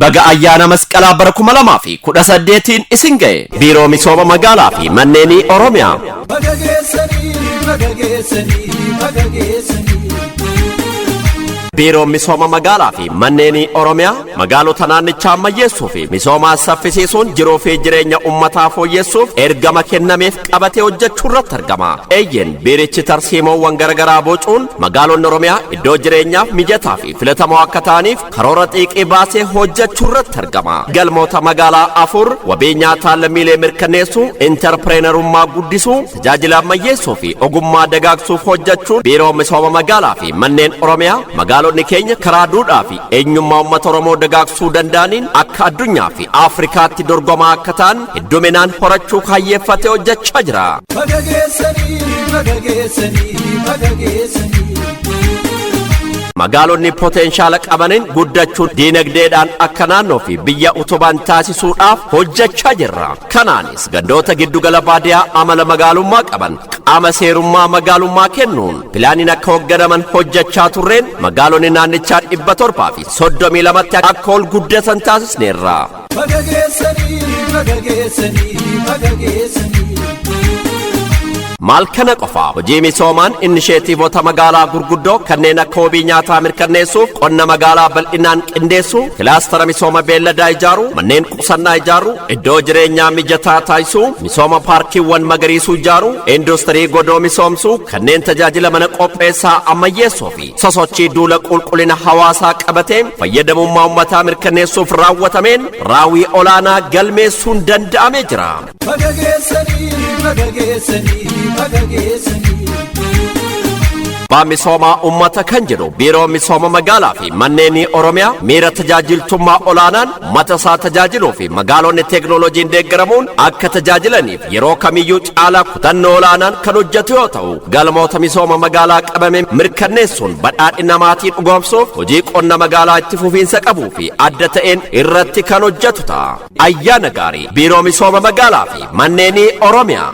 baga ayyaana masqalaa bara 2018 isin ga'e biiroo misooma magaalaa fi manneenii Oromiyaa biiroo misooma magaalaa fi manneenii Oromiyaa magaalota naannichaa ammayyeessuu fi misooma saffisiisuun jiruu fi jireenya uummataa fooyyessuuf ergama kennameef qabatee hojjechuu irratti argama. Eeyyeen biirichi tarsiimoowwan garaagaraa bocuun magaalonni Oromiyaa iddoo jireenyaaf mijataa fi filatamoo akka ta'aniif karoora xiiqii baasee hojjechuu irratti argama. Galmoota magaalaa afur wabii nyaataa lammiilee mirkaneessuu, intarpireenarummaa guddisuu, tajaajila ammayyeessuu fi ogummaa dagaagsuuf hojjechuun biiroo misooma magaalaa fi manneen Oromiyaa magaalonni keenya karaa duudhaa fi eenyummaa uummata Oromoo dagaagsuu danda'aniin akka addunyaa fi Afrikaatti dorgomaa akka ta'an hedduminaan horachuu kaayyeeffatee hojjechaa jira. magaalonni potenshaala qabaniin guddachuun diinagdeedhaan akka naannoo fi biyya utubaan taasisuudhaaf hojjechaa jirra. Kanaanis gandoota giddugala baadiyaa amala magaalummaa qaban qaama seerummaa magaalummaa kennuun pilaaniin akka hoogganaman hojjechaa turreen magaalonni naannichaa 732tti akka ol guddatan taasisneerra. maal kana qofa hojii misoomaan inisheetiivota magaalaa gurguddoo kanneen akka wabii nyaataa mirkaneessuuf qonna magaalaa bal'inaan qindeessuu kilaastara misooma beelladaa ijaaruu manneen qusannaa ijaaruu iddoo jireenyaa mijataa taasisuu misooma paarkiiwwan magariisuu ijaaruu industirii godoo misoomsuu kanneen tajaajila mana qopheessaa ammayyeessuu fi sosochii duula qulqullina hawaasaa qabateen fayyadamummaa uummataa mirkaneessuuf raawwatameen raawwii olaanaa galmeessuun danda'amee jira. misooma ummata kan jedhu biiroo misooma magaalaa fi manneenii Oromiyaa miira tajaajiltummaa olaanaan ummata isaa tajaajiluu fi magaalonni teeknooloojiin deeggaramuun akka tajaajilaniif yeroo kamiyyuu caalaa kutannoo olaanaan kan hojjetu yoo ta'u galmoota misooma magaalaa qabame mirkaneessuun badhaadhina maatii dhugoomsuuf hojii qonna magaalaa itti fufiinsa qabuu fi adda ta'een irratti kan hojjetu ta'a. Ayyaana gaarii biiroo misooma magaalaa fi manneenii Oromiyaa.